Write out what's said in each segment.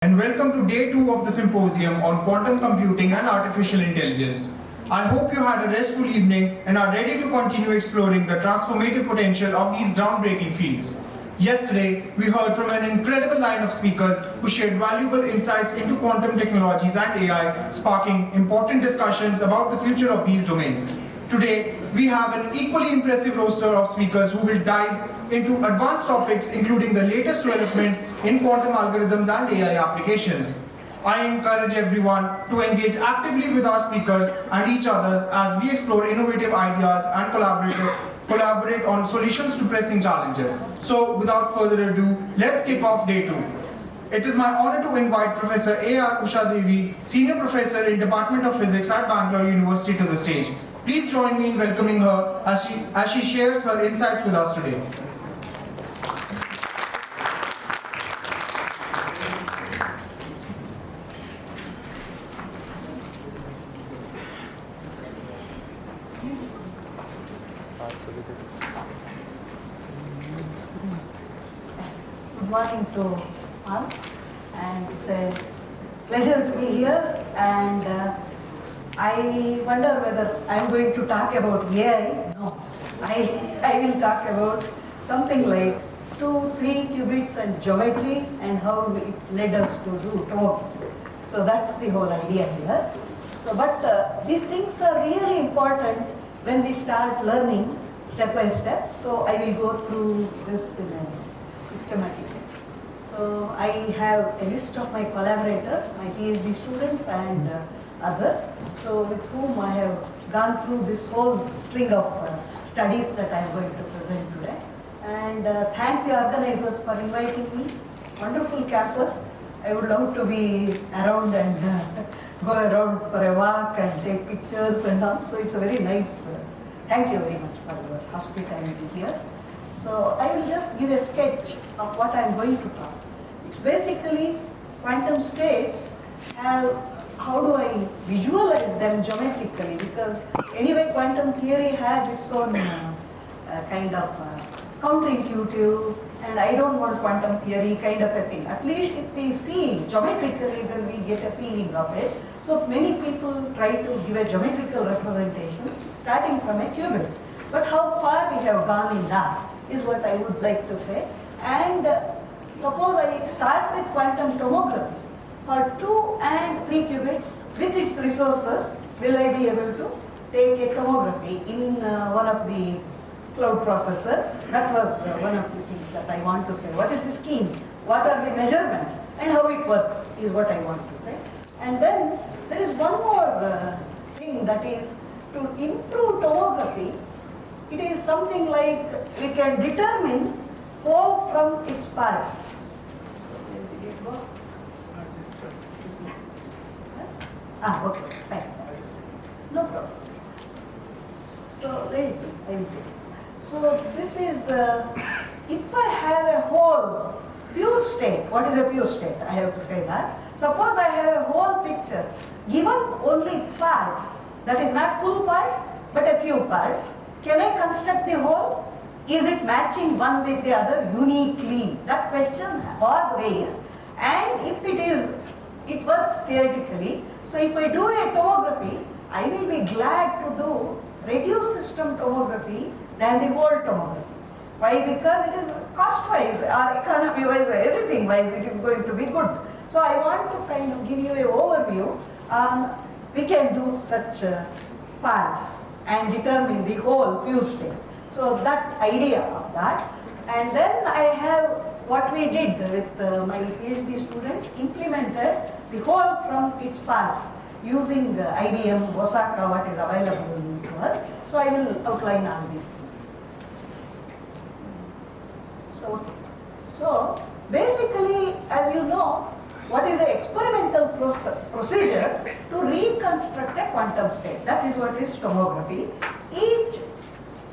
And welcome to day 2 of the Symposium on Quantum Computing and Artificial Intelligence. I hope you had a restful evening and are ready to continue exploring the transformative potential of these groundbreaking fields. Yesterday, we heard from an incredible line of speakers who shared valuable insights into quantum technologies and AI, sparking important discussions about the future of these domains. Today, we have an equally impressive roster of speakers who will dive into advanced topics including the latest developments in quantum algorithms and AI applications. I encourage everyone to engage actively with our speakers and each other as we explore innovative ideas and collaborate on solutions to pressing challenges. So, without further ado, let's kick off day 2. It is my honor to invite Professor A.R. Usha Devi, Senior Professor in Department of Physics at Bangalore University, to the stage. Please join me in welcoming her as she shares her insights with us today. Good morning to all, and it's a pleasure to be here. And I wonder whether I'm going to talk about AI. No, I will talk about something like 2, 3 qubits and geometry and how it led us to do tomography. So that's the whole idea here. So, but these things are really important when we start learning step by step. So I will go through this in a systematic way. So I have a list of my collaborators, my PhD students and others, so with whom I have gone through this whole string of studies that I am going to present today. And thank the organizers for inviting me. Wonderful campus. I would love to be around and go around for a walk and take pictures and all. So it's a very nice, thank you very much for your hospitality here. So I will just give a sketch of what I am going to talk. It's basically quantum states have, how do I visualize them geometrically, because anyway quantum theory has its own kind of counterintuitive, and I don't want quantum theory kind of a thing. At least if we see geometrically, then we get a feeling of it. So many people try to give a geometrical representation starting from a qubit. But how far we have gone in that is what I would like to say. And suppose I start with quantum tomography. For 2 and 3 qubits with its resources, will I be able to take a tomography in one of the cloud processors? That was one of the things that I want to say. What is the scheme? What are the measurements? And how it works is what I want to say. And then there is one more thing, that is to improve tomography. It is something like we can determine whole from its parts. So, did it work? Yes? Ah, okay, fine. No problem. So, let it be. I will do it. So, this is, if I have a whole pure state, what is a pure state? I have to say that. Suppose I have a whole picture, given only parts, that is not full parts, but a few parts. Can I construct the whole? Is it matching one with the other uniquely? That question was raised, and if it is, it works theoretically. So if I do a tomography, I will be glad to do reduced system tomography than the whole tomography. Why? Because it is cost-wise, or economy-wise, everything-wise, it is going to be good. So I want to kind of give you an overview on we can do such parts and determine the whole pure state. So that idea of that. And then I have what we did with my PhD student, implemented the whole from its parts using IBM, Osaka, what is available to us. So I will outline all these things. So basically, as you know, what is the experimental procedure to reconstruct a quantum state? That is what is tomography. Each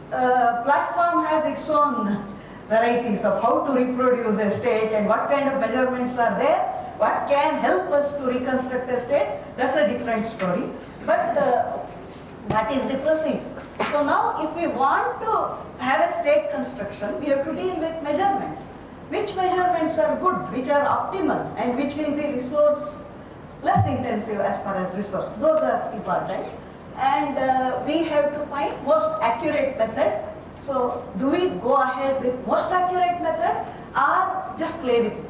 platform has its own varieties of how to reproduce a state and what kind of measurements are there, what can help us to reconstruct a state. That's a different story. But that is the procedure. So now if we want to have a state construction, we have to deal with measurements. which measurements are good, which are optimal, and which will be resource less intensive as far as resource. Those are important. And we have to find most accurate method. So do we go ahead with most accurate method or just play with it?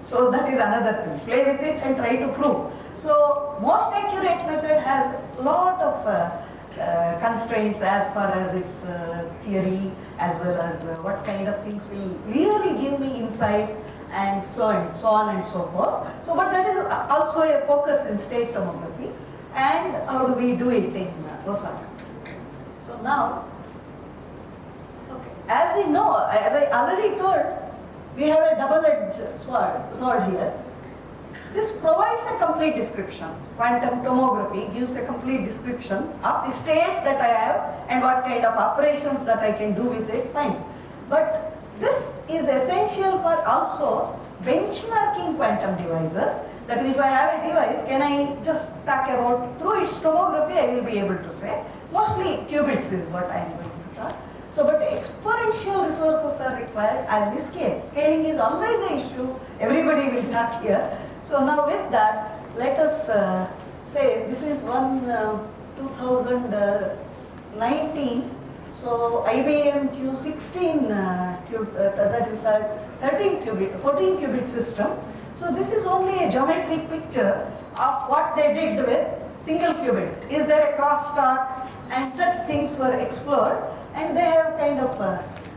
So that is another thing. Play with it and try to prove. So most accurate method has a lot of constraints as far as its theory, as well as what kind of things will really give me insight, and so on and so forth. So, but that is also a focus in state tomography. And how do we do it in Osaka? So now, okay, as we know, as I already told, we have a double-edged sword here. This provides a complete description. Quantum tomography gives a complete description of the state that I have and what kind of operations that I can do with it, fine. But this is essential for also benchmarking quantum devices. That is, if I have a device, can I just talk about through its tomography, I will be able to say. Mostly qubits is what I am going to talk. So, but exponential resources are required as we scale. Scaling is always an issue. Everybody will talk here. So now with that, let us say this is one 2019. So IBM Q16, that is the 14 qubit system. So this is only a geometric picture of what they did with single qubit. Is there a crosstalk, and such things were explored, and they have kind of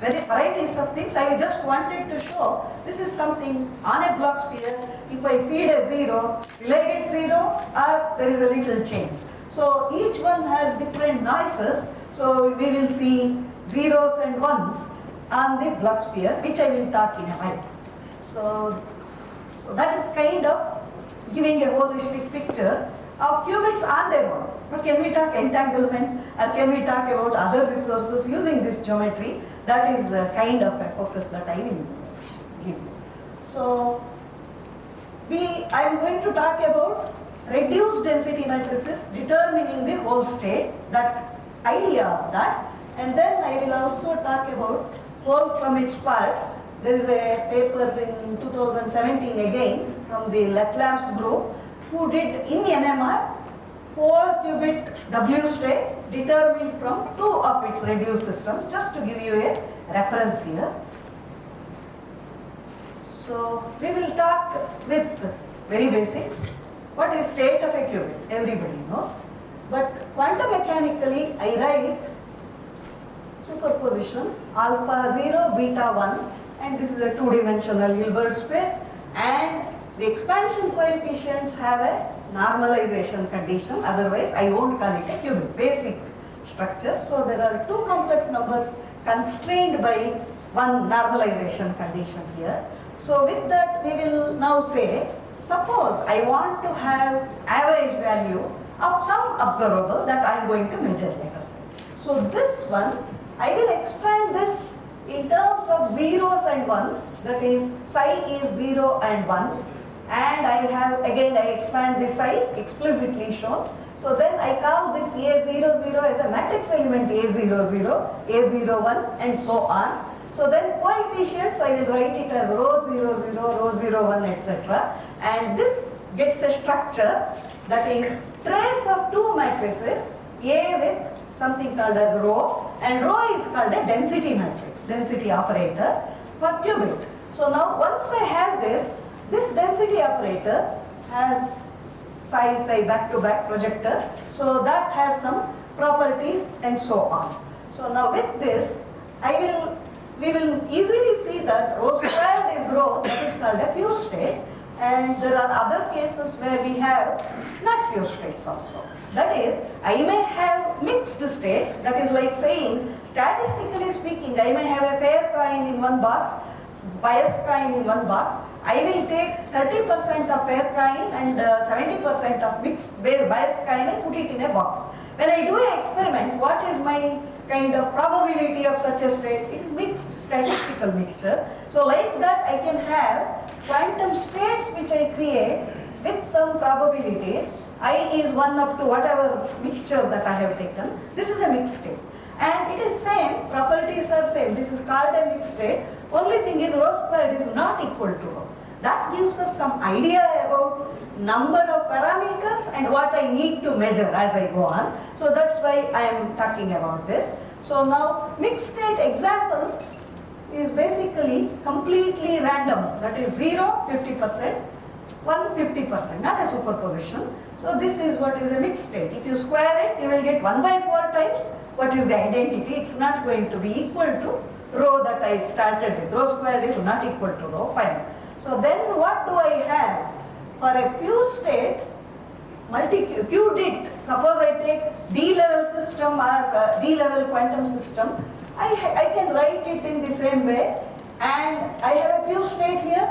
very varieties of things. I just wanted to show this is something on a Bloch sphere. If I feed a 0, will I get 0, or there is a little change? So each one has different noises. So we will see zeros and ones on the Bloch sphere, which I will talk in a while. So that is kind of giving a holistic picture of qubits on their own. But can we talk entanglement, or can we talk about other resources using this geometry? That is kind of a focus that I will give. So I am going to talk about reduced density matrices determining the whole state, that idea of that. And then I will also talk about whole from its parts. There is a paper in 2017 again from the Leclam's group who did in NMR 4-qubit W state determined from 2 of its reduced systems, just to give you a reference here. So we will talk with very basics. What is state of a qubit? Everybody knows. But quantum mechanically, I write superposition alpha 0, beta 1, and this is a 2-dimensional Hilbert space, and the expansion coefficients have a normalization condition, otherwise I won't call it a qubit, basic structures. So there are 2 complex numbers constrained by one normalization condition here. So with that we will now say, suppose I want to have average value of some observable that I am going to measure, let us say. So this one, I will expand this in terms of zeros and ones, that is psi is 0 and 1. And I have, again I expand this psi explicitly shown. So then I call this A00 as a matrix element A00, A01 and so on. So then coefficients I will write it as rho 00, rho 01, etc. And this gets a structure that is trace of 2 matrices, A with something called as rho, and rho is called a density matrix, density operator for qubit. So now once I have this density operator has psi back-to-back projector, so that has some properties and so on. So now with this, we will easily see that rho squared is rho, that is called a pure state, and there are other cases where we have not pure states also. That is, I may have mixed states, that is like saying, statistically speaking, I may have a fair coin in one box, biased coin in one box. I will take 30% of fair coin and 70% of mixed biased coin and put it in a box. When I do an experiment, what is my kind of probability of such a state? It is mixed statistical mixture. So like that I can have quantum states which I create with some probabilities. I is 1 up to whatever mixture that I have taken. This is a mixed state. And it is same, properties are same. This is called a mixed state. Only thing is rho squared is not equal to rho. That gives us some idea about number of parameters and what I need to measure as I go on. So that's why I am talking about this. So now mixed state example is basically completely random. That is 0, 50%, 1, 50%, not a superposition. So this is what is a mixed state. If you square it, you will get 1 by 4 times what is the identity. It's not going to be equal to rho that I started with. Rho squared is not equal to rho, fine. So then what do I have? For a Q state, multi-qubit, suppose I take D-level system or D-level quantum system, I can write it in the same way, and I have a Q state here,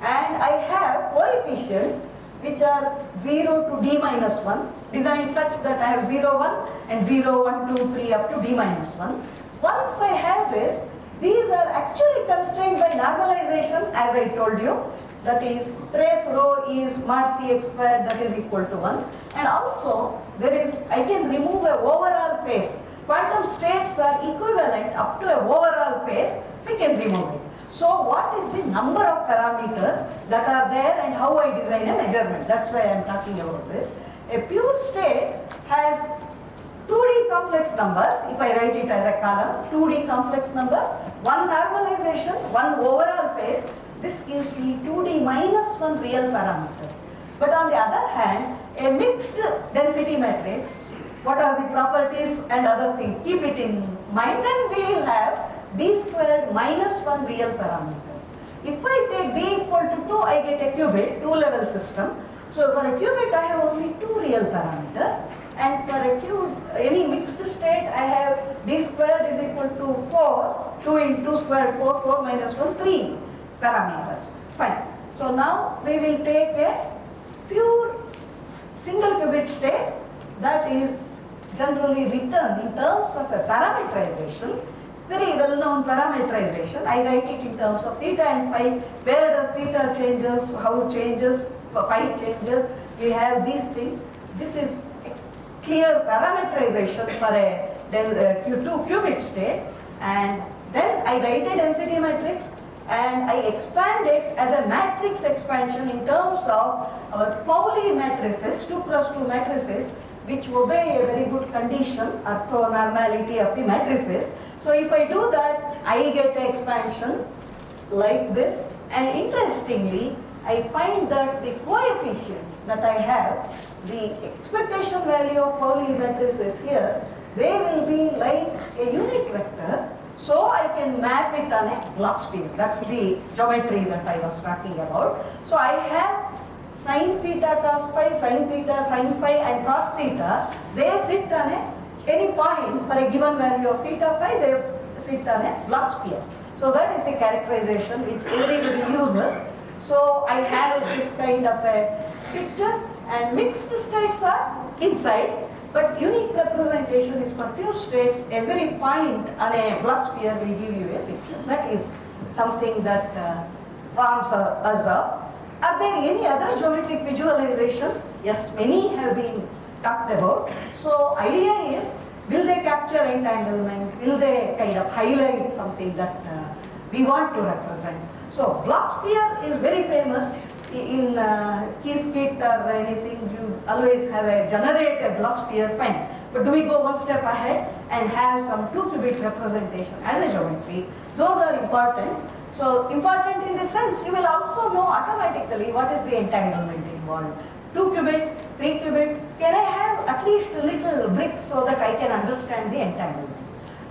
and I have coefficients which are 0 to D minus 1, designed such that I have 0, 1 and 0, 1, 2, 3 up to D minus 1. Once I have this, these are actually constrained by normalization, as I told you. That is, trace rho is mod Cx squared, that is equal to 1. And also, I can remove an overall phase. Quantum states are equivalent up to an overall phase, we can remove it. So what is the number of parameters that are there and how I design a measurement? That's why I am talking about this. A pure state has 2D complex numbers, if I write it as a column, 2D complex numbers, one normalization, one overall phase. This gives me 2D minus 1 real parameters. But on the other hand, a mixed density matrix, what are the properties and other things, keep it in mind, then we will have D squared minus 1 real parameters. If I take D equal to 2, I get a qubit, 2-level system. So for a qubit, I have only 2 real parameters. And for any mixed state, I have D squared is equal to 4, 2 into 2 squared, 4, 4 minus 1, 3 parameters. Fine. So now we will take a pure single qubit state that is generally written in terms of a parameterization, very well-known parameterization. I write it in terms of theta and phi. Where does theta changes, how it changes, phi changes. We have these things. This is clear parameterization for a Q2 qubit state, and then I write a density matrix and I expand it as a matrix expansion in terms of our Pauli matrices, 2 cross 2 matrices, which obey a very good condition, orthonormality of the matrices. So if I do that, I get an expansion like this, and interestingly, I find that the coefficients that I have, the expectation value of Pauli matrices here, they will be like a unit vector, so I can map it on a Bloch sphere. That's the geometry that I was talking about. So I have sin theta cos phi, sin theta sin phi, and cos theta. They sit on any points for a given value of theta phi, they sit on a Bloch sphere. So that is the characterization which everybody uses. So I have this kind of a picture, and mixed states are inside, but unique representation is for pure states. Every point on a Bloch sphere will give you a picture. That is something that forms us up. Are there any other geometric visualization? Yes, many have been talked about. So idea is, will they capture entanglement? Will they kind of highlight something that we want to represent? So Bloch sphere is very famous. In Qiskit or anything, you always have a generated Bloch sphere, fine. But do we go one step ahead and have some 2-qubit representation as a geometry? Those are important. So important in the sense, you will also know automatically what is the entanglement involved. 2-qubit, 3-qubit, can I have at least a little bricks so that I can understand the entanglement?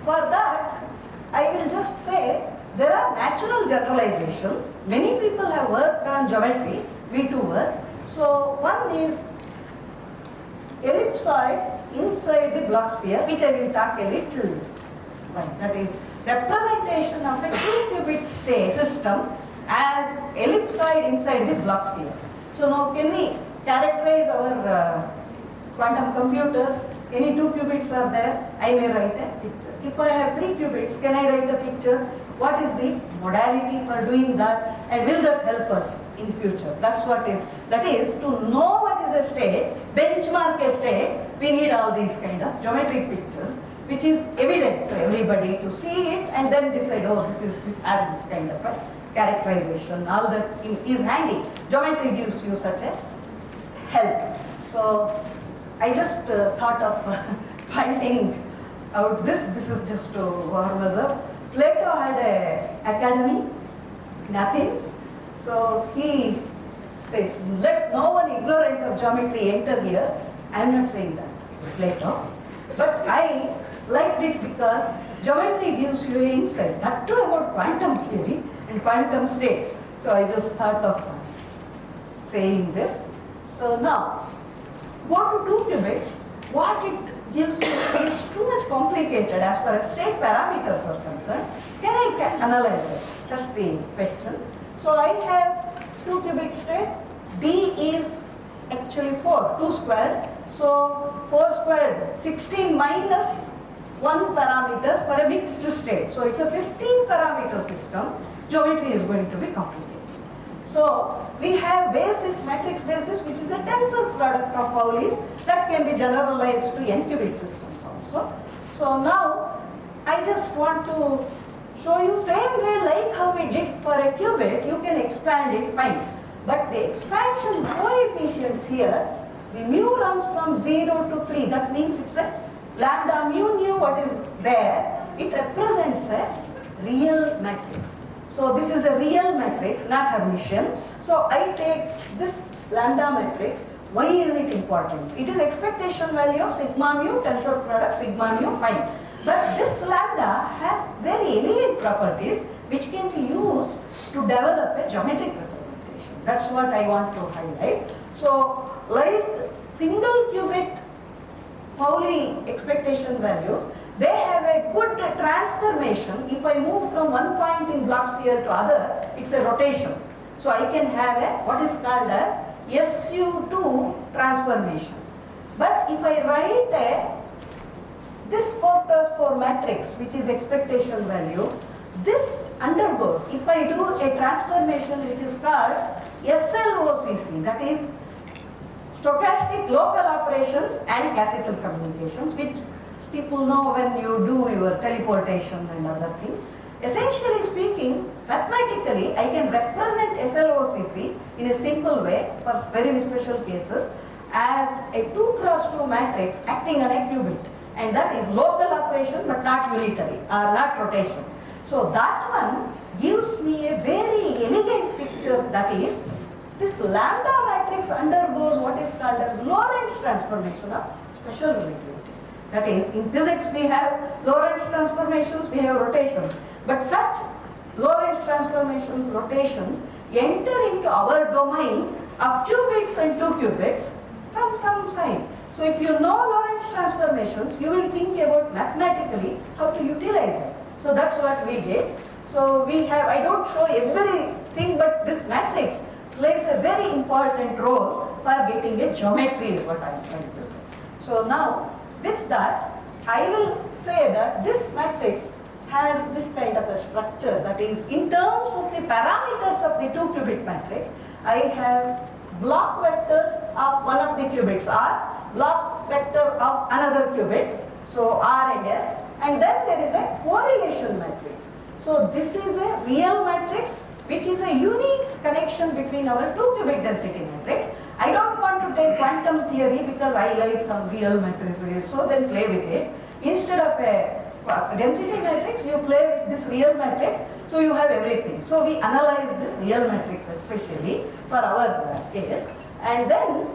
For that, I will just say, there are natural generalizations. Many people have worked on geometry, we too work. So one is ellipsoid inside the Bloch sphere, which I will talk a little about. That is representation of a 2-qubit system as ellipsoid inside the Bloch sphere. So now can we characterize our quantum computers? Any 2 qubits are there, I may write a picture. If I have 3 qubits, can I write a picture? What is the modality for doing that, and will that help us in future? That's what is. That is, to know what is a state, benchmark a state, we need all these kind of geometric pictures. which is evident to everybody to see it and then decide, oh, this has this kind of a characterization. All that is handy. Geometry gives you such a help. So I just thought of pointing out this. This is just to warm us up. Plato had an academy in Athens. So he says, let no one ignorant of geometry enter here. I am not saying that, it's Plato. But I liked it because geometry gives you insight, that too about quantum theory and quantum states. So I just thought of saying this. So now, go to 2-qubit. What it gives you is too much complicated as far as state parameters are concerned. Can I analyze it? That's the question. So I have 2-qubit state. D is actually 4, 2 squared. So 4 squared, 16 minus 1 parameters for a mixed state. So it's a 15 parameter system. Geometry is going to be complicated. So we have basis, matrix basis, which is a tensor product of Pauli's that can be generalized to n-qubit systems also. So now I just want to show you same way like how we did for a qubit, you can expand it fine. But the expansion coefficients here, the mu runs from 0 to 3. That means it's a lambda mu what is there. It represents a real matrix. So this is a real matrix, not Hermitian. So I take this lambda matrix. Why is it important? It is expectation value of sigma mu, tensor product sigma mu, fine. But this lambda has very elegant properties which can be used to develop a geometric representation. That's what I want to highlight. So like single qubit Pauli expectation values, they have a good transformation. If I move from one point in Bloch sphere to other, it's a rotation. So I can have a what is called as SU2 transformation. But if I write this 4 cross 4 matrix, which is expectation value, this undergoes, if I do a transformation which is called SLOCC, that is stochastic local operations and classical communications, which people know when you do your teleportation and other things. Essentially speaking, mathematically, I can represent SLOCC in a simple way for very special cases as a 2 cross 2 matrix acting on a qubit. And that is local operation but not unitary or not rotation. So that one gives me a very elegant picture, that is this lambda matrix undergoes what is called as Lorentz transformation of special relativity. That is, in physics we have Lorentz transformations, we have rotations. But such Lorentz transformations, rotations enter into our domain of qubits and 2-qubits from some side. So if you know Lorentz transformations, you will think about mathematically how to utilize it. So that's what we did. So we have, I don't show everything, but this matrix plays a very important role for getting a geometry is what I'm trying to say. So now, with that, I will say that this matrix has this kind of a structure, that is, in terms of the parameters of the 2-qubit matrix, I have Bloch vectors of one of the qubits R, Bloch vector of another qubit, so R and S, and then there is a correlation matrix. So this is a real matrix which is a unique connection between our 2-qubit density matrix. I don't want to take quantum theory because I like some real matrices, so then play with it. Instead of a density matrix, you play with this real matrix, so you have everything. So we analyze this real matrix especially for our case, and then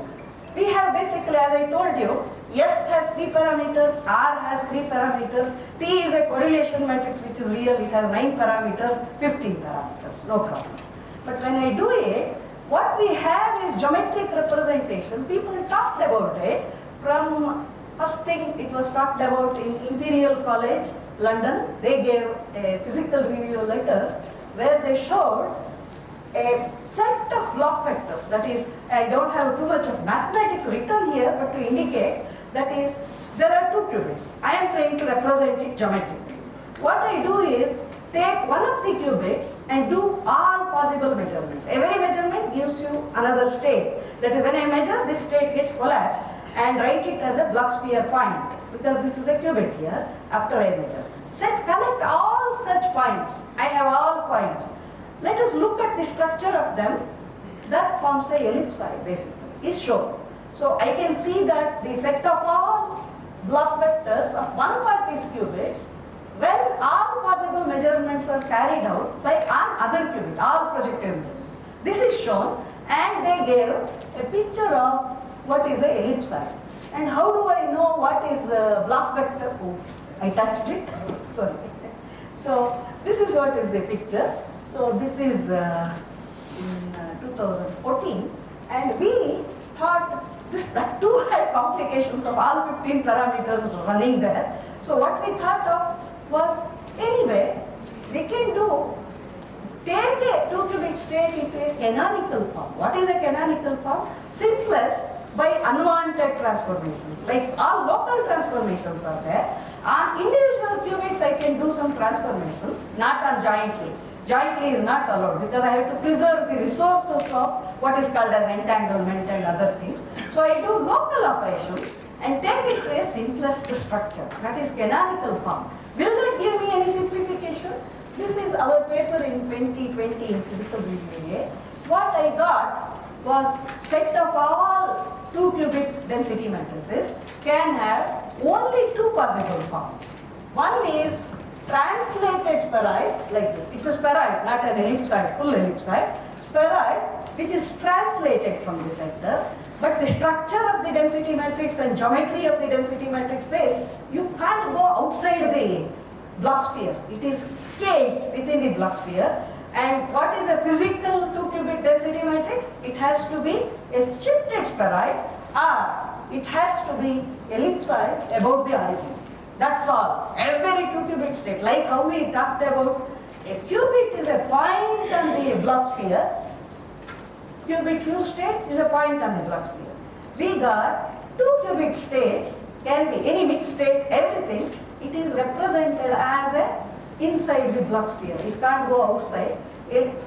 we have basically, as I told you, S has 3 parameters, R has 3 parameters, T is a correlation matrix which is real, it has 9 parameters, 15 parameters, no problem. But when I do it, what we have is geometric representation. People talked about it from first thing it was talked about in Imperial College, London. They gave a physical review letters where they showed a set of Bloch vectors. That is, I don't have too much of mathematics written here, but to indicate that is, there are 2 qubits. I am trying to represent it geometrically. What I do is take one of the qubits and do all possible measurements. Every measurement gives you another state. That is, when I measure, this state gets collapsed and write it as a Bloch sphere point, because this is a qubit here. after I measure. Set collect all such points. I have all points. Let us look at the structure of them. That forms a ellipsoid basically, is shown. So I can see that the set of all Bloch vectors of one part is qubits when all possible measurements are carried out by another qubit, all projective measurements. This is shown, and they gave a picture of what is a ellipsoid. And how do I know what is a Bloch vector? Oh, I touched it. Sorry. So this is what is the picture. So this is in 2014, and we thought that too had complications of all 15 parameters running there. So what we thought of was, anyway, we can take a 2-qubit state into a canonical form. What is a canonical form? Simplest by unwanted transformations. Like all local transformations are there. On individual qubits, I can do some transformations, not on jointly. Jointly is not allowed because I have to preserve the resources of what is called as entanglement and other things. So I do local operations and take it to a simplest structure, that is canonical form. Will that give me any simplification? This is our paper in 2020 in physical behavior. What I got was set of all 2-qubit density matrices can have only two possible forms. One is translated spheroid like this. It's a spheroid, not an ellipsoid, full ellipsoid. Spheroid which is translated from the center, but the structure of the density matrix and geometry of the density matrix says you can't go outside the Bloch sphere. It is caged within the Bloch sphere. And what is a physical 2-qubit density matrix? It has to be a shifted spheroid, or it has to be ellipsoid about the origin. That's all. Every 2-qubit state, like how we talked about a qubit is a point on the Bloch sphere, qubit Q state is a point on the Bloch sphere. We got 2-qubit states, can be any mixed state, everything. It is represented as a inside the Bloch sphere. It can't go outside.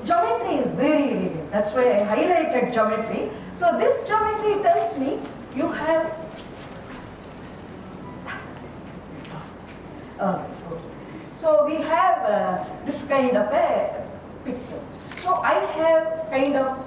Geometry is very elegant. That's why I highlighted geometry. So this geometry tells me you have so we have this kind of a picture. So I have kind of,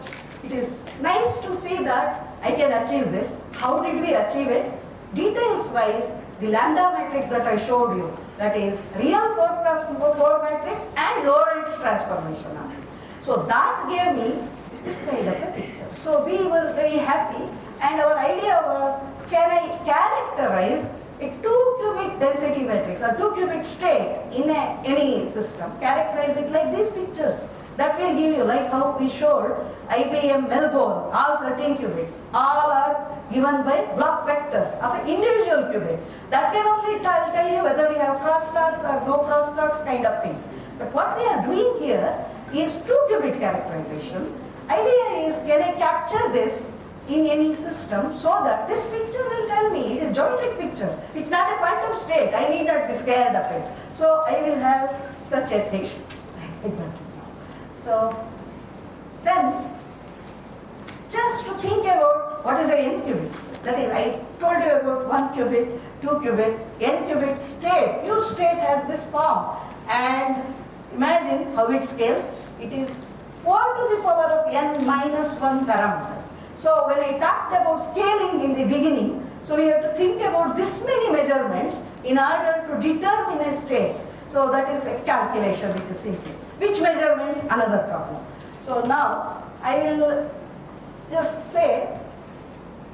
it is nice to see that I can achieve this. How did we achieve it? Details wise, the lambda matrix that I showed you, that is real 4x4 matrix and Lorentz transformation on it. So that gave me this kind of a picture. So we were very happy, and our idea was, can I characterize a 2-qubit density matrix or 2-qubit state in any system, characterize it like these pictures. That will give you, like how we showed IBM Melbourne, all 13 qubits, all are given by Bloch vectors of an individual qubit. That can only tell you whether we have crosstalks or no crosstalks kind of things. But what we are doing here is 2-qubit characterization. Idea is, can I capture this in any system so that this picture will tell me, it is geometric picture. It's not a quantum state. I need not be scared of it. So I will have such a thing. So then, just to think about what is an n-qubit state. That is, I told you about 1 qubit, 2 qubit, n-qubit state. Q state has this form, and imagine how it scales. It is 4 to the power of n minus 1 parameters. So when I talked about scaling in the beginning, so we have to think about this many measurements in order to determine a state. So that is a calculation which is simple. Which measurements? Another problem. So now I will just say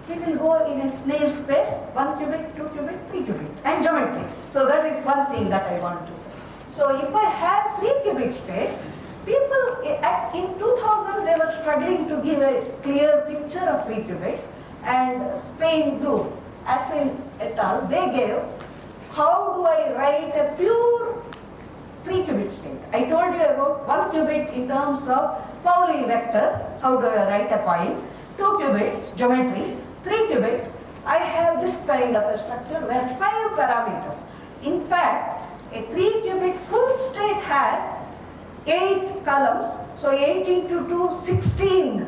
we will go in a snail space, 1 qubit, 2 qubit, 3 qubit, and geometry. So that is one thing that I want to say. So if I have 3 qubit states, people in 2000 they were struggling to give a clear picture of 3 qubits, and Spain group, Asin et al., they gave how do I write a pure 3-qubit state. I told you about 1 qubit in terms of Pauli vectors, how do I write a point, 2 qubits, geometry, 3 qubit, I have this kind of a structure where 5 parameters. In fact, a 3-qubit full state has 8 columns, so 8 into 2, 16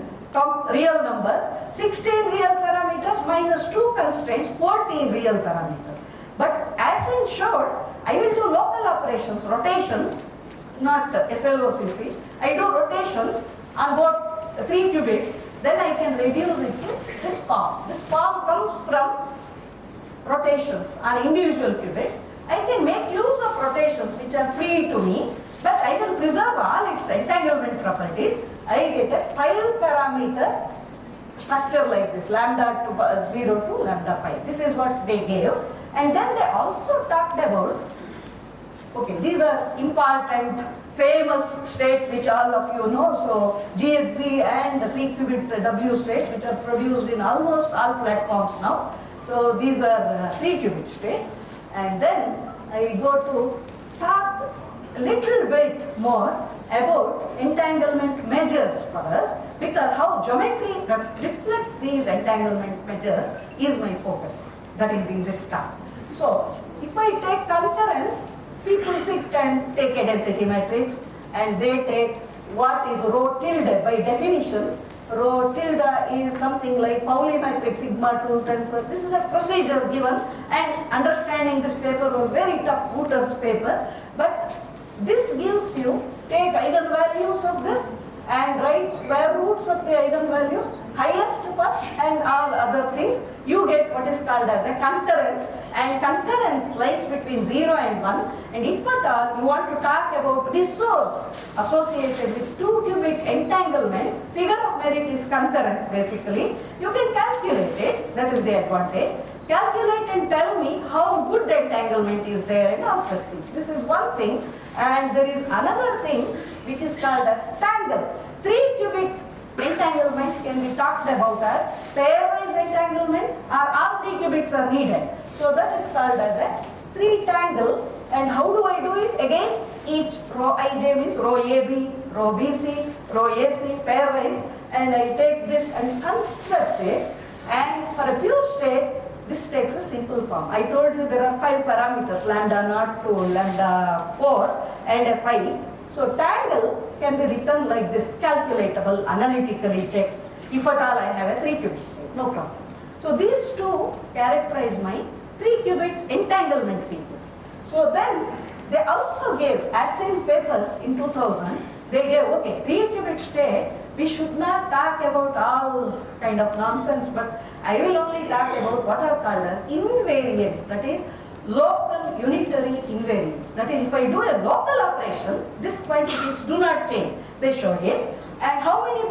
real numbers, 16 real parameters minus 2 constraints, 14 real parameters. But as as in short, I will do local operations, rotations, not SLOCC. I do rotations on both 3 qubits, then I can reduce it to this form. This form comes from rotations on individual qubits. I can make use of rotations which are free to me, but I will preserve all its entanglement properties. I get a 5 parameter structure like this, lambda to 0 to lambda 5. This is what they gave. And then they also talked about, okay, these are important famous states which all of you know. So GHZ and the 3-qubit W states which are produced in almost all platforms now. So these are 3-qubit states. And then I go to talk a little bit more about entanglement measures for us, because how geometry reflects these entanglement measures is my focus. That is in this talk. So if I take concurrence, people sit and take a density matrix and they take what is rho tilde by definition. Rho tilde is something like Pauli matrix, sigma 2 tensor. This is a procedure given, and understanding this paper was very tough, Wooter's paper. But this gives you, take eigenvalues of this and write square roots of the eigenvalues, highest first and all other things. You get what is called as a concurrence, and concurrence lies between 0 and 1. And if at all you want to talk about resource associated with 2-qubit entanglement, figure of merit is concurrence basically. You can calculate it, that is the advantage. Calculate and tell me how good entanglement is there and all such things. This is one thing. And there is another thing which is called as tangle. 3-qubit entanglement can be talked about as pairwise entanglement, or all 3 qubits are needed. So that is called as a 3-tangle. And how do I do it? Again, each row ij means row AB, row BC, row AC, pairwise, and I take this and construct it. And for a pure state, this takes a simple form. I told you there are 5 parameters, lambda naught to lambda 4 and a pi. So tangle can be written like this, calculatable, analytically checked. If at all I have a 3-qubit state, no problem. So these two characterize my 3-qubit entanglement features. So then they also gave, as in paper in 2000, they gave, okay, 3-qubit state, we should not talk about all kind of nonsense, but I will only talk about what are called invariants, that is local unitary invariants. That is, if I do a local operation, these quantities do not change. They show here. And how many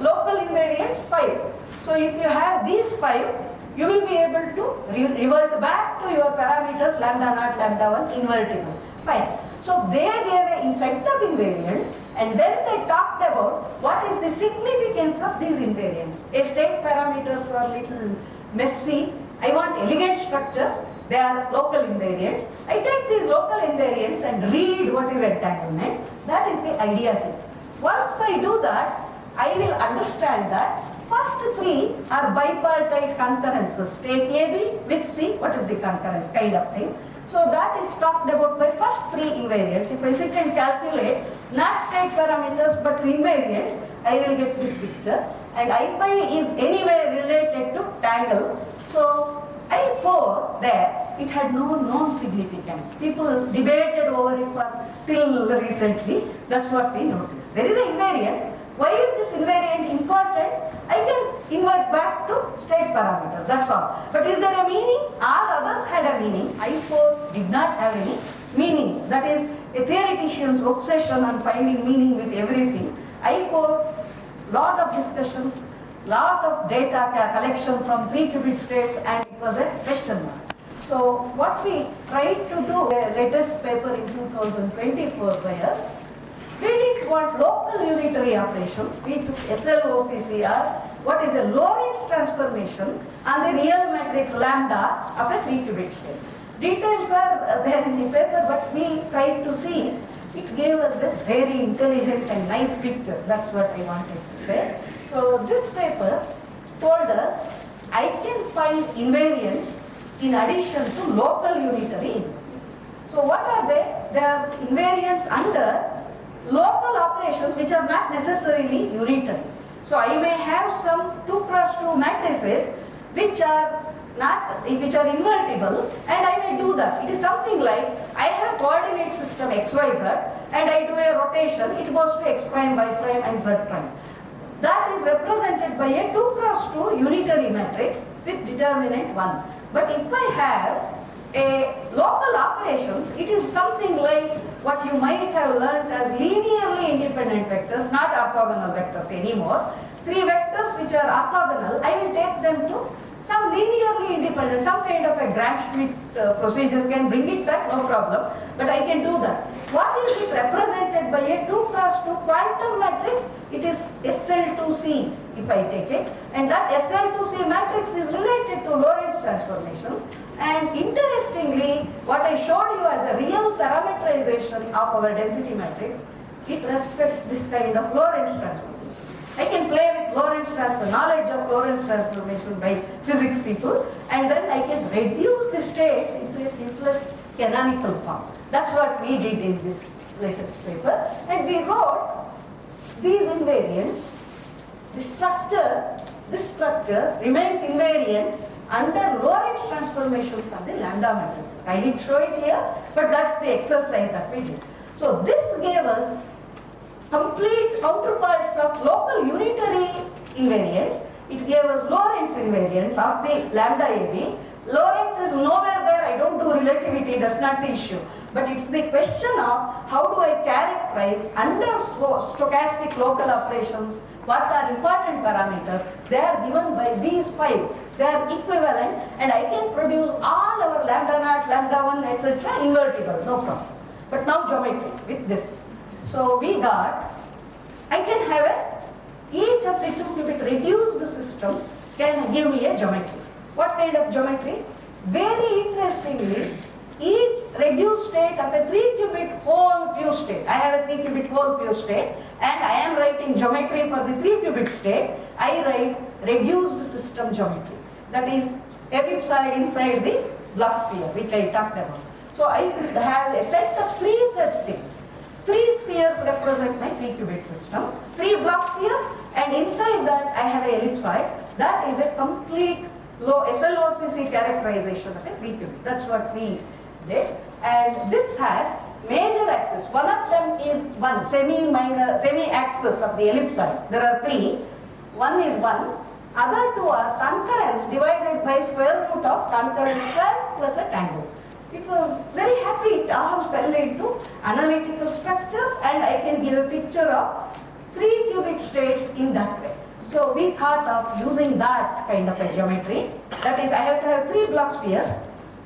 local invariants? 5. So if you have these 5, you will be able to revert back to your parameters lambda naught, lambda 1, invertible. Fine. So they gave a set of invariants, and then they talked about what is the significance of these invariants. A state parameters are little messy. I want elegant structures. They are local invariants. I take these local invariants and read what is entanglement. That is the idea here. Once I do that, I will understand that first 3 are bipartite concurrences. Take AB with C, what is the concurrence kind of thing. So that is talked about by first 3 invariants. If I sit and calculate not state parameters but invariants, I will get this picture. And I pi is anyway related to tangle. So I4 there, it had no known significance. People debated over it for till recently. That's what we noticed. There is an invariant. Why is this invariant important? I can invert back to state parameters, that's all. But is there a meaning? All others had a meaning. I4 did not have any meaning. That is a theoretician's obsession on finding meaning with everything. I4, lot of discussions, lot of data collection from 3-qubit states, and it was a question mark. So what we tried to do, the latest paper in 2024 by us, we didn't want local unitary operations. We took SLOCCR, what is a Lorentz transformation, and the real matrix lambda of a 3-qubit state. Details are there in the paper, but we tried to see. It gave us a very intelligent and nice picture. That's what I wanted to say. So this paper told us I can find invariants in addition to local unitary invariants. So what are they? They are invariants under local operations which are not necessarily unitary. So I may have some 2 cross 2 matrices which are which are invertible, and I may do that. It is something like I have a coordinate system XYZ and I do a rotation, it goes to X prime, Y prime and Z prime. That is represented by a 2 cross 2 unitary matrix with determinant 1. But if I have a local operations, it is something like what you might have learnt as linearly independent vectors, not orthogonal vectors anymore. 3 vectors which are orthogonal, I will take them to some linearly independent, some kind of a Gram-Schmidt procedure can bring it back, no problem, but I can do that. What is it represented by a 2 cross 2 quantum matrix? It is SL2C if I take it, and that SL2C matrix is related to Lorentz transformations. And interestingly, what I showed you as a real parameterization of our density matrix, it respects this kind of Lorentz transformation. I can play with Lorentz transformation, knowledge of Lorentz transformation by physics people, and then I can reduce the states into a simplest canonical form. That's what we did in this latest paper, and we wrote these invariants. This structure remains invariant under Lorentz transformations of the lambda matrices. I didn't show it here, but that's the exercise that we did. So this gave us complete counterparts of local unitary invariants. It gave us Lorentz invariants of the lambda AB. Lorentz is nowhere there, I don't do relativity, that's not the issue. But it's the question of how do I characterize under stochastic local operations, what are important parameters. They are given by these 5. They are equivalent, and I can produce all our lambda naught, lambda 1, etc. invertible, no problem. But now geometry with this. So we got, I can have each of the 2-qubit reduced systems can give me a geometry. What kind of geometry? Very interestingly, each reduced state of a 3-qubit whole pure state. I have a 3-qubit whole pure state, and I am writing geometry for the 3-qubit state. I write reduced system geometry. That is ellipsoid inside the Bloch sphere, which I talked about. So I have a set of 3 such things. 3 spheres represent my 3-qubit system, 3 Bloch spheres, and inside that I have an ellipsoid. That is a complete SLOCC characterization of a 3-qubit. That's what we did. And this has major axes. One of them is one semi-axis of the ellipsoid. There are 3. One is 1. Other 2 are concurrence divided by square root of concurrence square plus a tangle. It was very happy, it all fell into analytical structures, and I can give a picture of 3-qubit states in that way. So we thought of using that kind of a geometry. That is, I have to have 3 Bloch spheres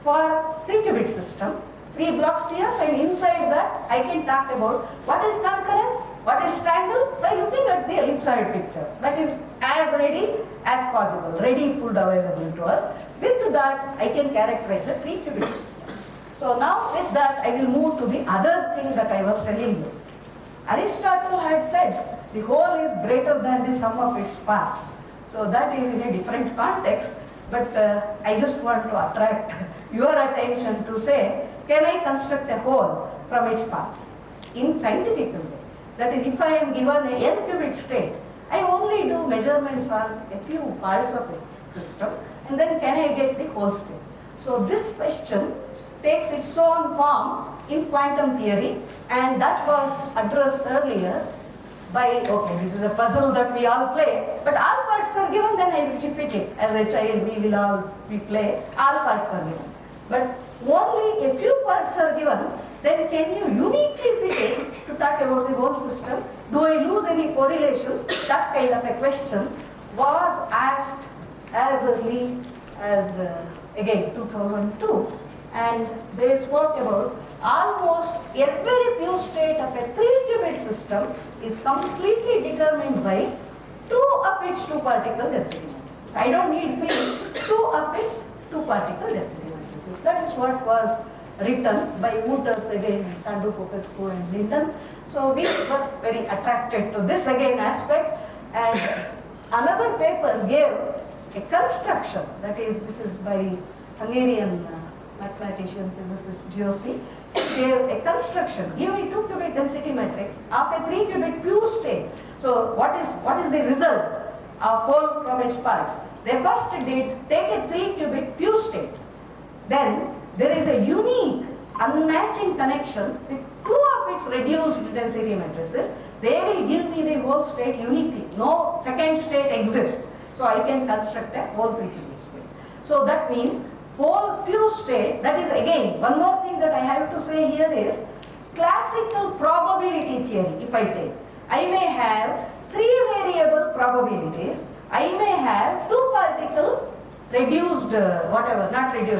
for 3-qubit system, 3 Bloch spheres, and inside that I can talk about what is concurrence, what is tangle by looking at the ellipsoid picture. That is as ready as possible, ready food available to us. With that, I can characterize a 3-qubit system. So now with that, I will move to the other thing that I was telling you. Aristotle had said the whole is greater than the sum of its parts. So that is in a different context, but I just want to attract your attention to say, can I construct a whole from its parts in scientific way? That is, if I am given a n-qubit state, I only do measurements on a few parts of its system, and then can I get the whole state? So this question takes its own form in quantum theory, and that was addressed earlier by, okay, this is a puzzle that we all play, but all parts are given, then I will repeat it. As a child, we play, all parts are given. But only a few parts are given, then can you uniquely fit it to talk about the whole system? Do I lose any correlations? That kind of a question was asked as early as, again, 2002. And they spoke about almost every pure state of a 3-qubit system is completely determined by 2 of its 2-particle density matrices. I don't need field, 2 of its 2-particle density matrices. That is what was written by Wouters again, Sandu, Popescu, and Linton. So we were very attracted to this again aspect. And another paper gave a construction, that is, this is by Hungarian mathematician, physicist Giossi, gave a construction, giving 2-qubit density matrix of a 3-qubit pure state. So what is the result of whole from its parts? they first did take a 3-qubit pure state. Then there is a unique unmatching connection with two of its reduced density matrices. They will give me the whole state uniquely. No second state exists. So I can construct a whole 3-qubit state. So that means whole pure state, that is again, one more thing that I have to say here is classical probability theory. If I take, I may have 3 variable probabilities. I may have 2 particle reduced,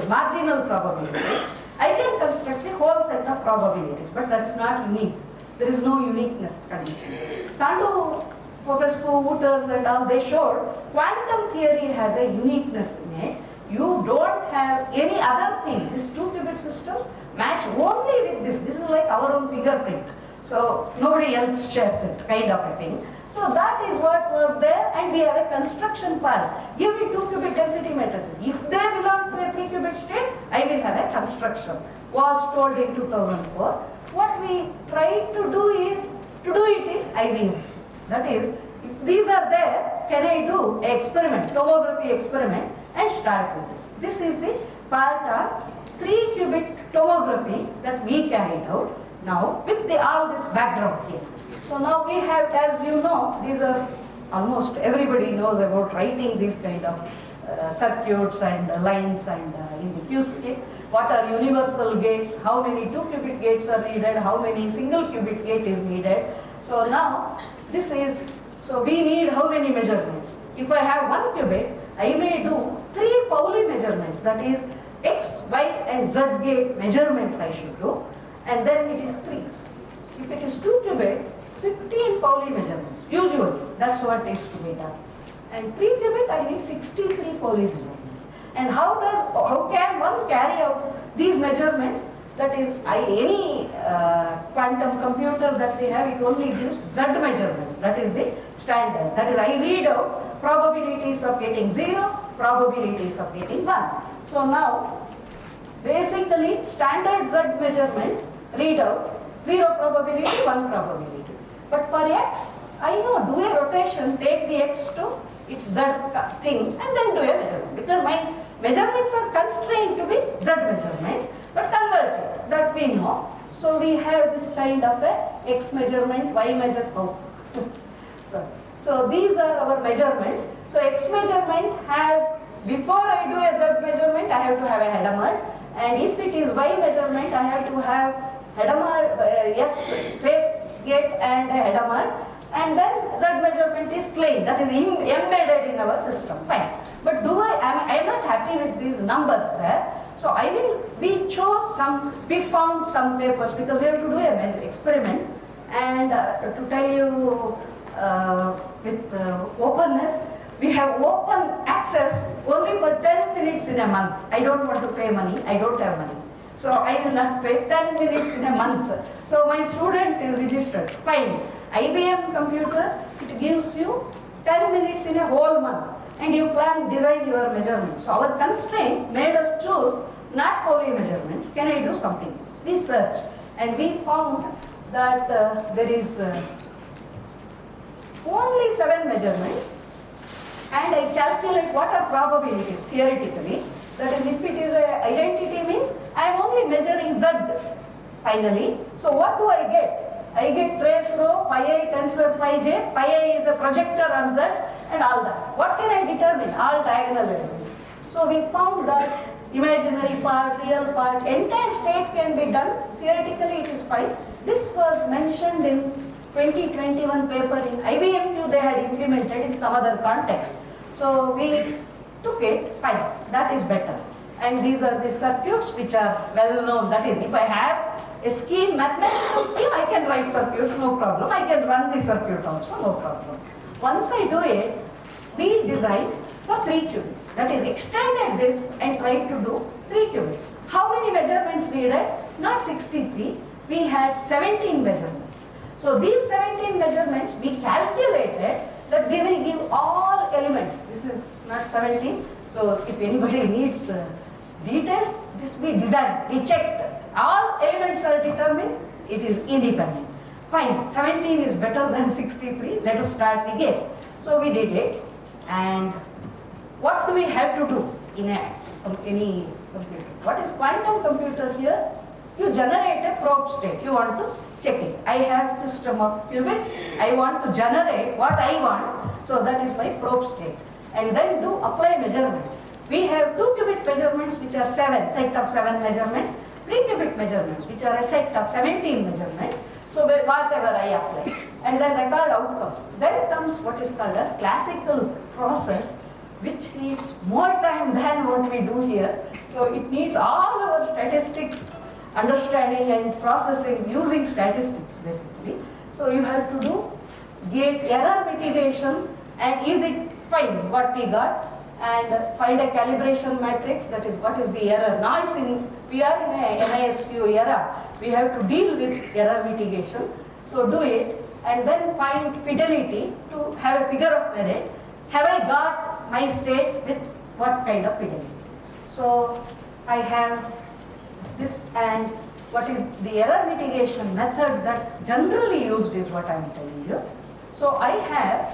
marginal probabilities. I can construct a whole set of probabilities, but that's not unique. There is no uniqueness condition. Sandu, Popescu, Wouters and all, they showed quantum theory has a uniqueness in it. You don't have any other thing. These 2-qubit systems match only with this. This is like our own fingerprint. So nobody else shares it, kind of a thing. So that is what was there, and we have a construction part. Give me 2-qubit density matrices. If they belong to a 3-qubit state, I will have a construction. Was told in 2004. What we try to do is to do it in IBM. That is, if these are there, can I do an experiment, tomography experiment, and start with this. This is the part of 3-qubit tomography that we carried out now with all this background here. So now we have, as you know, these are almost everybody knows about writing these kind of circuits and lines and in the QSK. What are universal gates, how many 2-qubit gates are needed, how many single-qubit gate is needed. So now this is, so we need how many measurements? If I have 1 qubit, I may do 3 Pauli measurements, that is X, Y and Z gate measurements I should do, and then it is 3. If it is 2 qubit, 15 Pauli measurements, usually, that's what is to be done. And 3 qubit, I need 63 Pauli measurements. And how can one carry out these measurements? That is, any quantum computer that they have, it only gives Z measurements. That is the standard. That is, I read out probabilities of getting 0, probabilities of getting 1. So now, basically, standard Z measurement, read out 0 probability, 1 probability. But for X, I know, do a rotation, take the X to its Z thing, and then do a measurement. Because my measurements are constrained to be Z measurements, but converted, that we know. So we have this kind of a X measurement, Y measurement. So these are our measurements. So X measurement has, before I do a Z measurement, I have to have a Hadamard. And if it is Y measurement, I have to have Hadamard, phase gate and a Hadamard. And then Z measurement is plain, that is embedded in our system. Fine. But I am not happy with these numbers there. So we found some papers because we have to do an experiment. And to tell you with openness, we have open access only for 10 minutes in a month. I don't want to pay money, I don't have money. So I will not pay 10 minutes in a month. So my student is registered. Fine. IBM computer, it gives you 10 minutes in a whole month. And you design your measurements. So our constraint made us choose not Pauli measurements. Can I do something else? We searched and we found that there is only 7 measurements, and I calculate what are probabilities theoretically. That is, if it is an identity means I am only measuring Z finally. So what do I get? I get trace row, pi I tensor pi j, pi I is a projector on Z and all that. What can I determine? All diagonal elements. So we found that imaginary part, real part, entire state can be done. Theoretically it is fine. This was mentioned in 2021 paper in IBM, they had implemented in some other context. So we took it, fine, that is better. And these are the circuits which are well known. That is, if I have a scheme, mathematical scheme, I can write circuits, no problem. I can run the circuit also, no problem. Once I do it, we designed for 3 qubits. That is, extended this and tried to do 3 qubits. How many measurements needed? Not 63. We had 17 measurements. So these 17 measurements, we calculated that they will give all elements. This is not 17. So if anybody needs details, this we designed, we checked. All elements are determined, it is independent. Fine, 17 is better than 63. Let us start the gate. So we did it, and what do we have to do in any computer? What is quantum computer here? You generate a probe state. You want to check it. I have system of qubits. I want to generate what I want. So that is my probe state. And then do apply measurements. We have 2-qubit measurements, which are set of 7 measurements. 3-qubit measurements, which are a set of 17 measurements. So whatever I apply. And then record outcomes. Then comes what is called as classical process, which needs more time than what we do here. So it needs all our statistics, understanding and processing using statistics basically. So you have to do gate error mitigation, and is it fine what we got, and find a calibration matrix, that is what is the error. Now we are in a NISQ era, we have to deal with error mitigation. So do it, and then find fidelity to have a figure of merit. Have I got my state with what kind of fidelity? So I have this, and what is the error mitigation method that generally used is what I am telling you. So I have,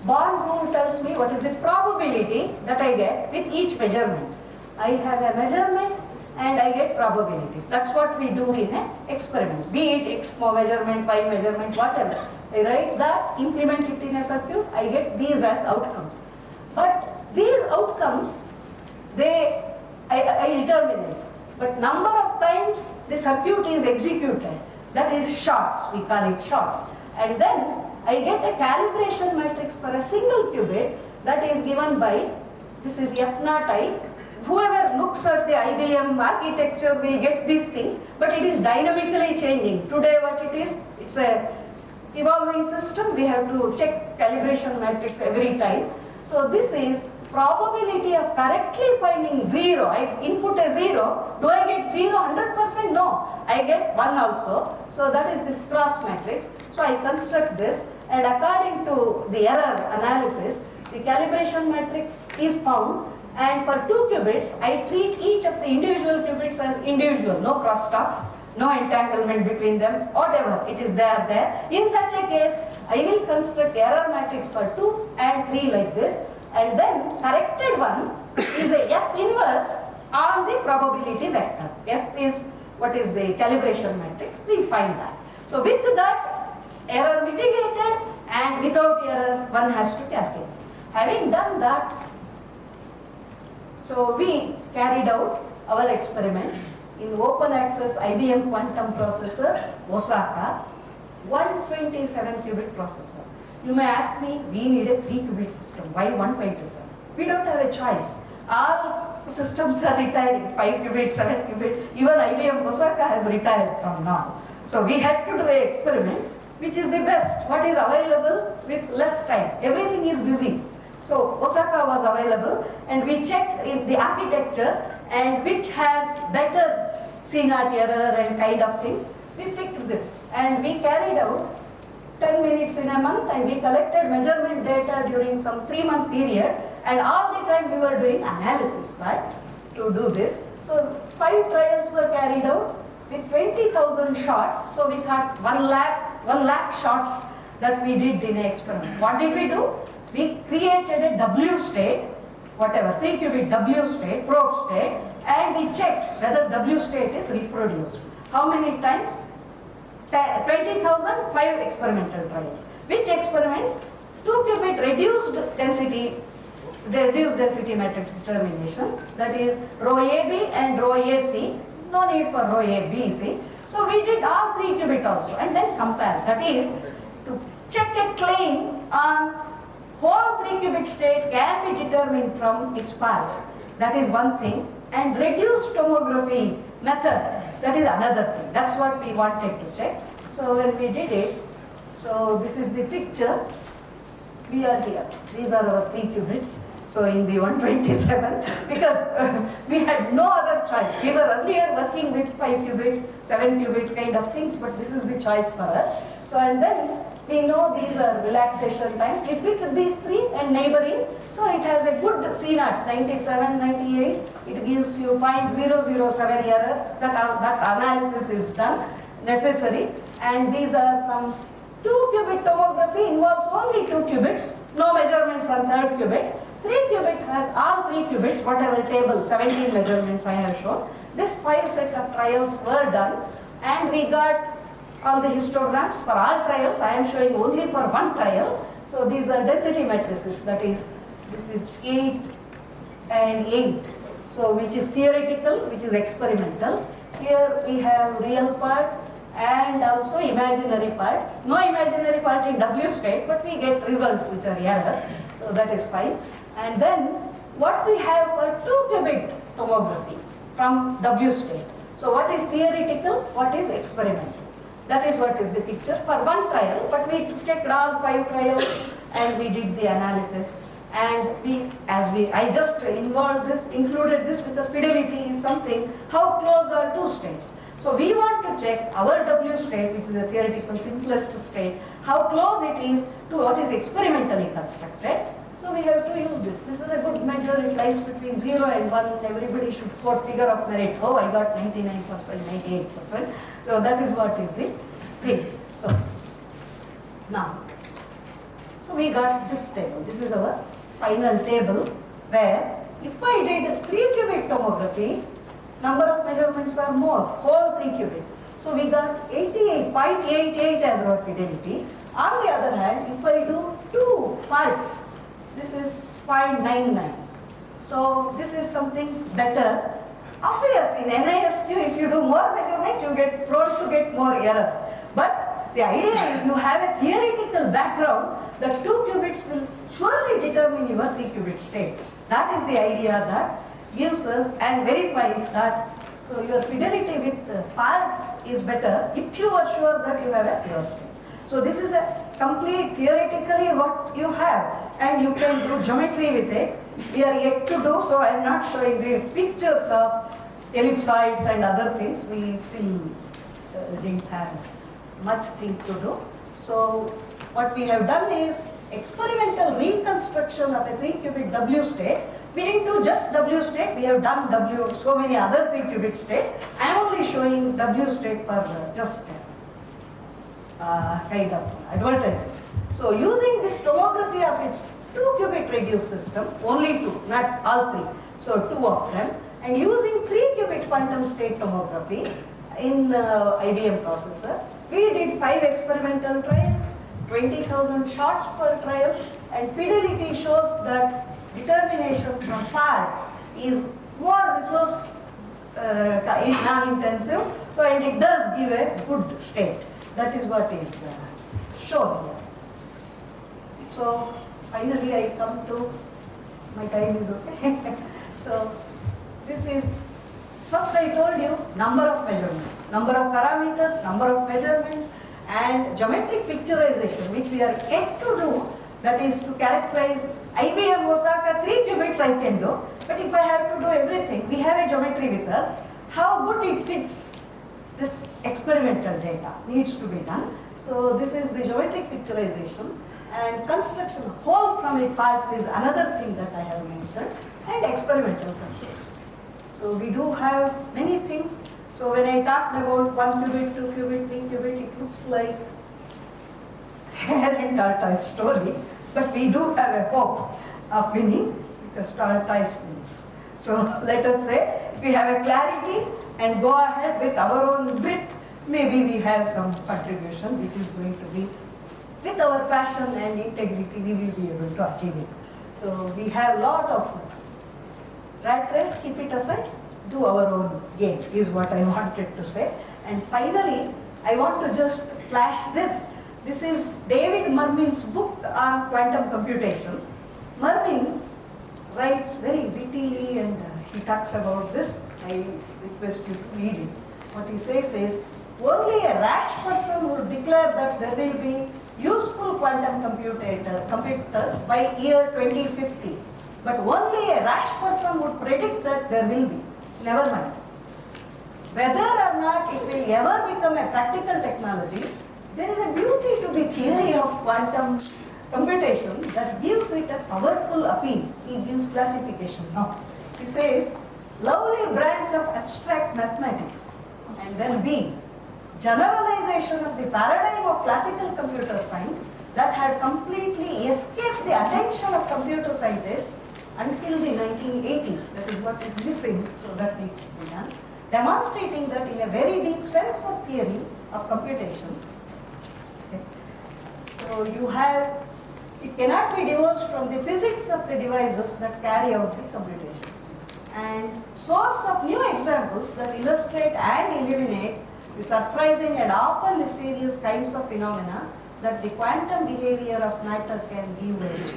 Bond rule tells me what is the probability that I get with each measurement. I have a measurement and I get probabilities. That's what we do in an experiment. Be it X measurement, Y measurement, whatever. I write that, implement it in a circuit, I get these as outcomes. But these outcomes, I determine it. But number of times the circuit is executed, that is shots, we call it shots. And then I get a calibration matrix for a single qubit that is given by, this is F naught I. Whoever looks at the IBM architecture will get these things, but it is dynamically changing. Today what it is, it's a evolving system, we have to check calibration matrix every time. So this is probability of correctly finding 0. I input a 0, do I get 0 100%? No, I get 1 also. So that is this cross matrix. So I construct this, and according to the error analysis, the calibration matrix is found, and for 2 qubits, I treat each of the individual qubits as individual, no crosstalks, no entanglement between them, whatever, it is there. In such a case, I will construct error matrix for 2 and 3 like this, and then corrected one is a F inverse on the probability vector. F is what is the calibration matrix, we find that. So with that, error mitigated, and without error, one has to calculate. Having done that, so we carried out our experiment in open access IBM quantum processor, Osaka, 127 qubit processor. You may ask me, we need a 3-qubit system, why 127? We don't have a choice. All systems are retiring, 5 qubit, 7 qubit, even IBM Osaka has retired from now. So we had to do an experiment, which is the best, what is available with less time. Everything is busy. So Osaka was available, and we checked in the architecture and which has better C-0 error and kind of things. We picked this, and we carried out 10 minutes in a month, and we collected measurement data during some 3-month period, and all the time we were doing analysis part to do this. So 5 trials were carried out with 20,000 shots. So we got 1 lakh shots that we did in an experiment. What did we do? We created a W state, whatever, 3-qubit W state, probe state, and we checked whether W state is reproduced. How many times? 20,000, 5 experimental trials. Which experiments? 2-qubit reduced density matrix determination, that is rho AB and rho AC, no need for rho A, B, C. So we did all 3-qubit also, and then compare, that is to check a claim on whole 3-qubit state can be determined from its parts. That is one thing. And reduced tomography method, that is another thing. That's what we wanted to check. So when we did it, so this is the picture. We are here. These are our 3 qubits. So in the 127, because we had no other choice. We were earlier working with 5 qubit, 7 qubit kind of things, but this is the choice for us. So and then we know these are relaxation time. If we pick these 3 and neighboring, so it has a good C-0, 97, 98. It gives you 0.007 error. That analysis is done, necessary. And these are some 2-qubit tomography involves only 2 qubits, no measurements on 3rd qubit. 3-qubit has all 3 qubits, whatever table, 17 measurements I have shown. This 5 set of trials were done, and we got all the histograms for all trials. I am showing only for one trial. So these are density matrices, that is, this is 8 and 8. So which is theoretical, which is experimental. Here we have real part and also imaginary part. No imaginary part in W state, but we get results which are errors. So that is fine. And then what we have for 2-qubit tomography from W state. So what is theoretical, what is experimental? That is what is the picture for one trial, but we checked all 5 trials and we did the analysis. And I just included this because fidelity is something, how close are 2 states. So we want to check our W state, which is the theoretical simplest state, how close it is to what is experimentally constructed. So we have to use this. This is a good measure. It lies between 0 and 1. Everybody should quote figure of merit. Oh, I got 99%, 98%. So that is what is the thing. So now, so we got this table. This is our final table where if I did 3-qubit tomography, number of measurements are more, whole 3-qubit. So we got 88.88 as our fidelity. On the other hand, if I do 2 parts, this is 0.99. So this is something better. Obviously, in NISQ, if you do more measurements, you get prone to get more errors. But the idea is you have a theoretical background, the 2 qubits will surely determine your 3-qubit state. That is the idea that gives us and verifies that so your fidelity with parts is better if you are sure that you have a pure state. So this is a complete theoretically what you have, and you can do geometry with it. We are yet to do, so I am not showing the pictures of ellipsoids and other things. We still didn't have much thing to do. So what we have done is experimental reconstruction of a 3-qubit W state. We didn't do just W state, we have done so many other 3-qubit states. I am only showing W state for just kind of advertising. So using this tomography of its 2-qubit reduced system, only 2, not all 3, so 2 of them, and using 3-qubit quantum state tomography in IBM processor, we did 5 experimental trials, 20,000 shots per trials, and fidelity shows that determination from parts is more resource non-intensive, so and it does give a good state. That is what is shown here. So finally I come to, my time is okay. So this is, first I told you number of measurements, number of parameters, number of measurements, and geometric picturization, which we are yet to do, that is to characterize IBM Osaka 3 qubits I can do, but if I have to do everything, we have a geometry with us, how good it fits this experimental data needs to be done. So this is the geometric picturization, and construction whole from its parts is another thing that I have mentioned, and experimental construction. So we do have many things. So when I talked about 1 qubit, 2 qubit, 3 qubit, it looks like hare and tortoise story, but we do have a hope of winning because tortoise wins. So let us say we have a clarity and go ahead with our own grit, maybe we have some contribution which is going to be, with our passion and integrity, we will be able to achieve it. So we have a lot of rat race, keep it aside, do our own game is what I wanted to say. And finally, I want to just flash this. This is David Mermin's book on quantum computation. Mermin writes very wittily and he talks about this. I request you to read it. What he says is, only a rash person would declare that there will be useful quantum computers by year 2050. But only a rash person would predict that there will be. Never mind. Whether or not it will ever become a practical technology, there is a beauty to the theory of quantum computation that gives it a powerful appeal. He gives classification now. He says, lovely branch of abstract mathematics, and then B, generalization of the paradigm of classical computer science that had completely escaped the attention of computer scientists until the 1980s. That is what is missing, so that needs to be done. Demonstrating that in a very deep sense of theory of computation. Okay. So you have, it cannot be divorced from the physics of the devices that carry out the computation. And source of new examples that illustrate and illuminate the surprising and often mysterious kinds of phenomena that the quantum behavior of matter can give rise to.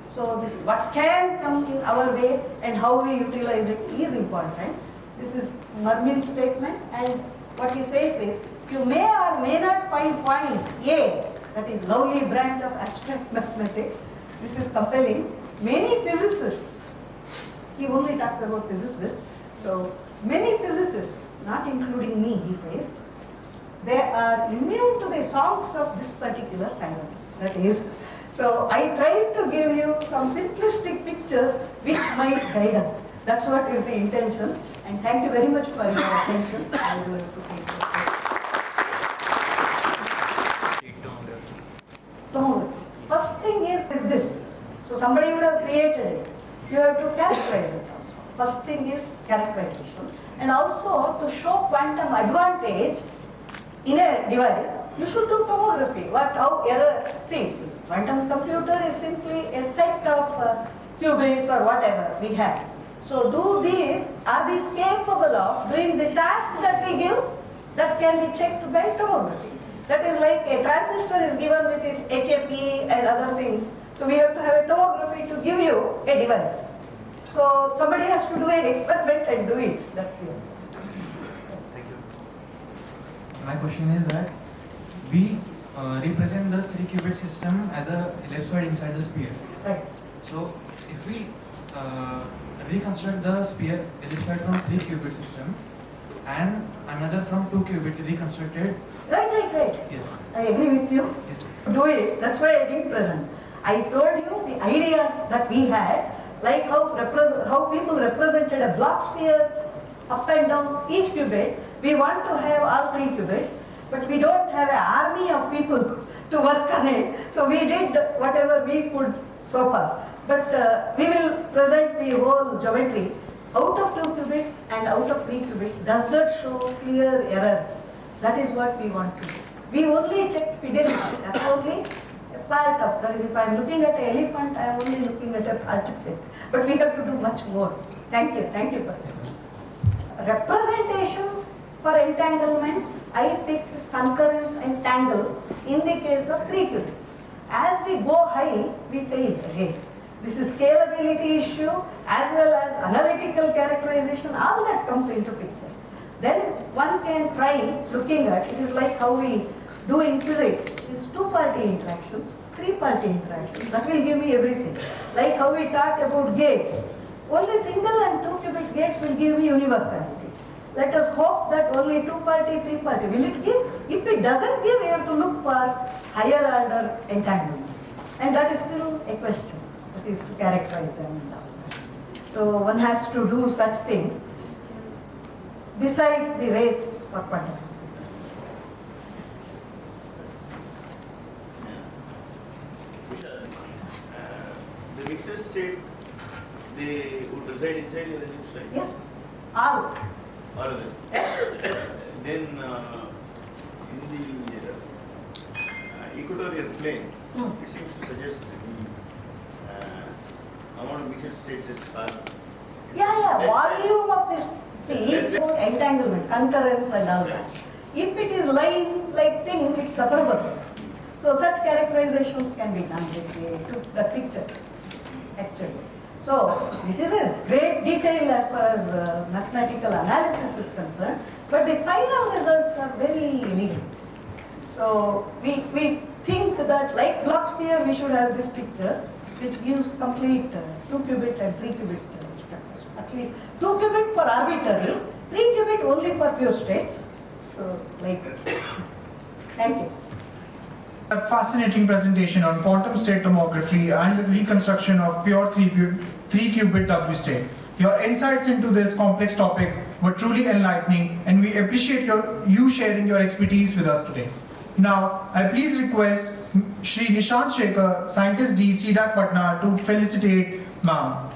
So this, what can come in our way and how we utilize it is important. This is Mermin's statement, and what he says is, you may or may not find point A, that is lovely branch of abstract mathematics. This is compelling. Many physicists, he only talks about physicists, so many physicists, not including me, he says, they are immune to the songs of this particular science. That is, so I tried to give you some simplistic pictures which might guide us. That's what is the intention. And thank you very much for your attention. I will have to take Tomography. First thing is this. So somebody would have created it. You have to characterize it also. First thing is characterization. And also to show quantum advantage in a device, you should do tomography. How error? See, quantum computer is simply a set of qubits or whatever we have. So are these capable of doing the task that we give that can be checked by tomography? That is like a transistor is given with its HAP and other things. So we have to have a tomography to give you a device. So somebody has to do an experiment and do it. That's it. Thank you. My question is that we represent the three-qubit system as a ellipsoid inside the sphere. Right. So if we reconstruct the sphere ellipsoid from three-qubit system and another from two-qubit reconstructed. Right. Yes. I agree with you. Yes. Do it. That's why I didn't present. I told you the ideas that we had, like how people represented a Bloch sphere up and down each qubit. We want to have all three qubits, but we don't have an army of people to work on it. So we did whatever we could so far. But we will present the whole geometry out of 2 qubits and out of 3 qubits. Does that show clear errors? That is what we want to do. We only check fidelity. That's only a part of that. If I am looking at an elephant, I am only looking at a part of it. But we have to do much more. Thank you for that. Representations for entanglement, I pick concurrence and tangle in the case of 3 qubits. As we go high, we fail again. This is scalability issue as well as analytical characterization, all that comes into picture. Then one can try looking at, it is like how we do in physics, is 2-party interactions, 3-party interactions, that will give me everything. Like how we talk about gates, only single and 2-qubit gates will give me universality. Let us hope that only 2-party, 3-party, will it give? If it doesn't give, we have to look for higher order entanglement. And that is still a question. That is to characterize them. So one has to do such things besides the race for quantum computers. The mixed state, they would reside inside your ellipsoid? Yes, all. All of them. Then in the equatorial plane, it seems to suggest the amount of mixed states is far. Yeah, volume of this, see, it's about entanglement, concurrence and all that. If it is line-like thing, it's separable. So such characterizations can be done with the picture, actually. So it is a great detail as far as mathematical analysis is concerned, but the final results are very elegant. So we think that like Bloch sphere, we should have this picture, which gives complete 2-qubit and 3-qubit structures. At least 2-qubit for arbitrary, 3-qubit only for pure states. So like, thank you. A fascinating presentation on quantum state tomography and the reconstruction of pure 3-qubit W state. Your insights into this complex topic were truly enlightening, and we appreciate you sharing your expertise with us today. Now, I please request Shri Nishant Shekhar, Scientist D, C-DAC Patna, to felicitate Ma'am.